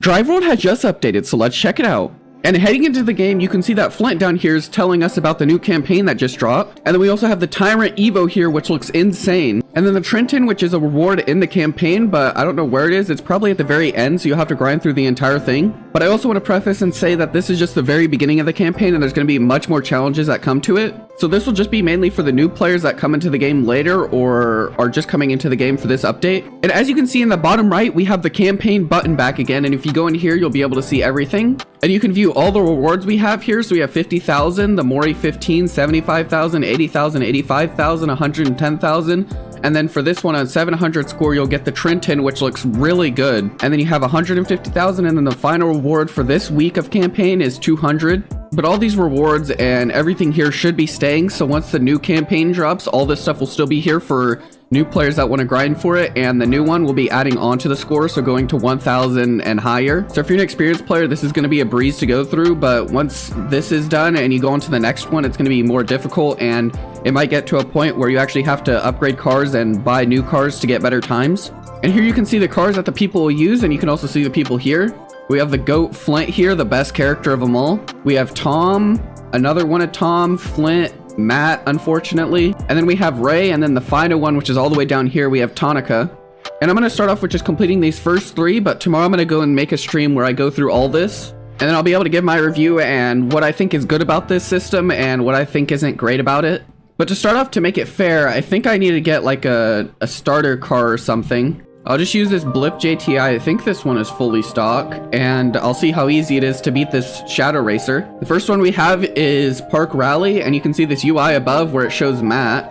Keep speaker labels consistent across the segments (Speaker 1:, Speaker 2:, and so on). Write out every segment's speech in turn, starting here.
Speaker 1: Drive World has just updated, so let's check it out. And heading into the game, you can see that Flint down here is telling us about the new campaign that just dropped. And then we also have the Tyrant Evo here, which looks insane. And then the Trenton, which is a reward in the campaign, but I don't know where it is. It's probably at the very end, so you'll have to grind through the entire thing. But I also want to preface and say that this is just the very beginning of the campaign, and there's going to be much more challenges that come to it. So this will just be mainly for the new players that come into the game later or are just coming into the game for this update. And as you can see in the bottom right, we have the campaign button back again. And if you go in here, you'll be able to see everything. And you can view all the rewards we have here. So we have 50,000, the Mori 15, 75,000, 80,000, 85,000, 110,000. And then for this one on 700 score, you'll get the Trenton, which looks really good. And then you have 150,000. And then the final reward for this week of campaign is 200. But all these rewards and everything here should be staying. So once the new campaign drops, all this stuff will still be here for new players that want to grind for it. And the new one will be adding on to the score, so going to 1,000 and higher. So if you're an experienced player, this is going to be a breeze to go through. But once this is done and you go on to the next one, it's going to be more difficult. And it might get to a point where you actually have to upgrade cars and buy new cars to get better times. And here you can see the cars that the people will use. And you can also see the people here. We have the GOAT Flint here, the best character of them all. We have Tom, another one of Tom, Flint, Matt, unfortunately. And then we have Ray, and then the final one, which is all the way down here, we have Tonica. And I'm going to start off with just completing these first three, but tomorrow I'm going to go and make a stream where I go through all this. And then I'll be able to give my review and what I think is good about this system and what I think isn't great about it. But to start off, to make it fair, I think I need to get like a starter car or something. I'll just use this Blip JTI. I think this one is fully stock, and I'll see how easy it is to beat this Shadow Racer. The first one we have is Park Rally, and you can see this UI above where it shows Matt.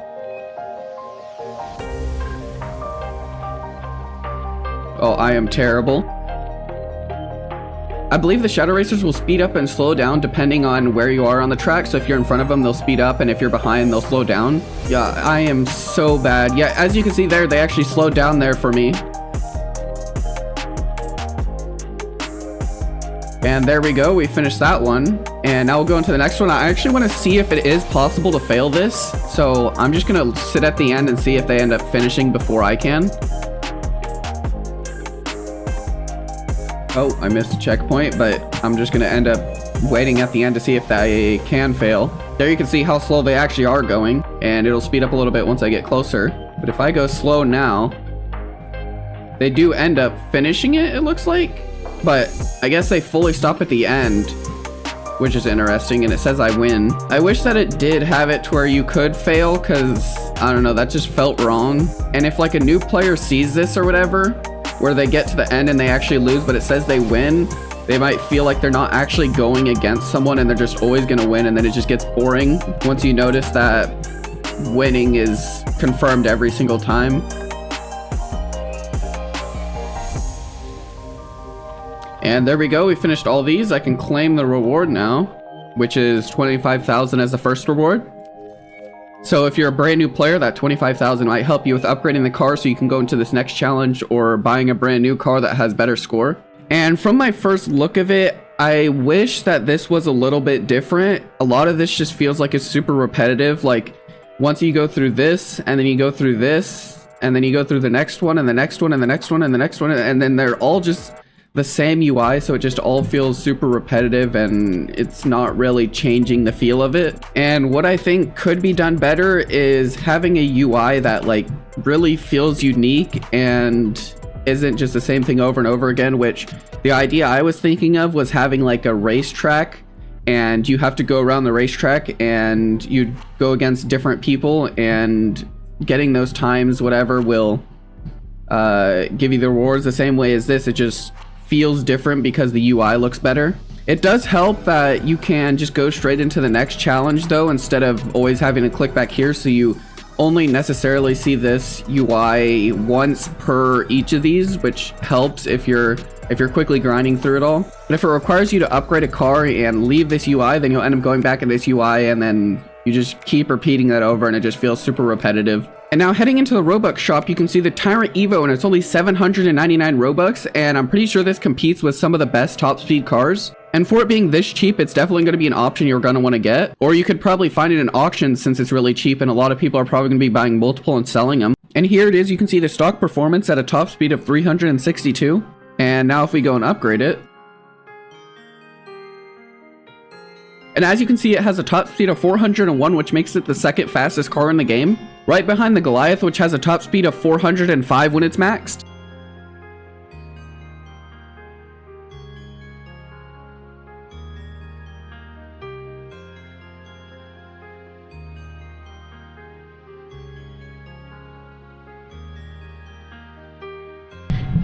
Speaker 1: Oh, I am terrible. I believe the Shadow Racers will speed up and slow down depending on where you are on the track. So if you're in front of them, they'll speed up, and if you're behind, they'll slow down. Yeah, I am so bad. Yeah, as you can see there, they actually slowed down there for me. And there we go, we finished that one. And now we'll go into the next one. I actually want to see if it is possible to fail this. So I'm just going to sit at the end and see if they end up finishing before I can. Oh, I missed a checkpoint, but I'm just going to end up waiting at the end to see if they can fail. There you can see how slow they actually are going, and it'll speed up a little bit once I get closer. But if I go slow now, they do end up finishing it, it looks like. But I guess they fully stop at the end, which is interesting, and it says I win. I wish that it did have it to where you could fail, because, I don't know, that just felt wrong. And if like a new player sees this or whatever, where they get to the end and they actually lose, but it says they win, they might feel like they're not actually going against someone and they're just always going to win, and then it just gets boring once you notice that winning is confirmed every single time. And there we go, we finished all these. I can claim the reward now, which is 25,000 as the first reward. So if you're a brand new player, that 25,000 might help you with upgrading the car so you can go into this next challenge, or buying a brand new car that has better score. And from my first look of it, I wish that this was a little bit different. A lot of this just feels like it's super repetitive. Like once you go through this, and then you go through this, and then you go through the next one, and the next one, and the next one, and the next one, and then they're all just the same UI, so it just all feels super repetitive, and it's not really changing the feel of it. And what I think could be done better is having a UI that like really feels unique and isn't just the same thing over and over again, which the idea I was thinking of was having like a racetrack, and you have to go around the racetrack and you go against different people, and getting those times, whatever, will give you the rewards the same way as this. It just feels different because the UI looks better. It does help that you can just go straight into the next challenge though, instead of always having to click back here, so you only necessarily see this UI once per each of these, which helps if you're quickly grinding through it all. But if it requires you to upgrade a car and leave this UI, then you'll end up going back in this UI, and then you just keep repeating that over, and it just feels super repetitive. And now heading into the Robux shop, you can see the Tyrant Evo, and it's only 799 Robux, and I'm pretty sure this competes with some of the best top speed cars. And for it being this cheap, it's definitely going to be an option you're going to want to get. Or you could probably find it in auctions since it's really cheap, and a lot of people are probably going to be buying multiple and selling them. And here it is, you can see the stock performance at a top speed of 362. And now if we go and upgrade it, and as you can see, it has a top speed of 401, which makes it the second fastest car in the game, right behind the Goliath, which has a top speed of 405 when it's maxed.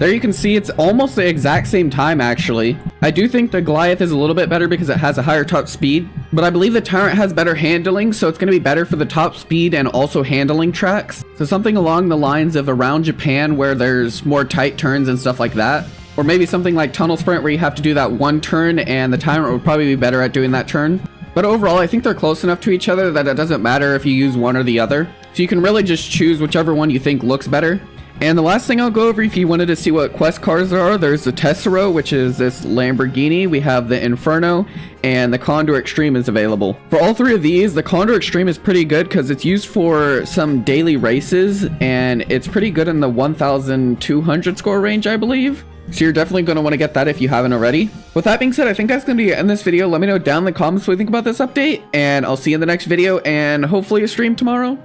Speaker 1: There you can see it's almost the exact same time actually. I do think the Goliath is a little bit better because it has a higher top speed, but I believe the Tyrant has better handling, so it's going to be better for the top speed and also handling tracks. So something along the lines of around Japan where there's more tight turns and stuff like that. Or maybe something like Tunnel Sprint where you have to do that one turn and the Tyrant would probably be better at doing that turn. But overall, I think they're close enough to each other that it doesn't matter if you use one or the other. So you can really just choose whichever one you think looks better. And the last thing I'll go over, if you wanted to see what quest cars there are, there's the Tessero, which is this Lamborghini. We have the Inferno, and the Condor Extreme is available. For all three of these, the Condor Extreme is pretty good because it's used for some daily races, and it's pretty good in the 1,200 score range, I believe. So you're definitely going to want to get that if you haven't already. With that being said, I think that's going to be it in this video. Let me know down in the comments what you think about this update, and I'll see you in the next video, and hopefully a stream tomorrow.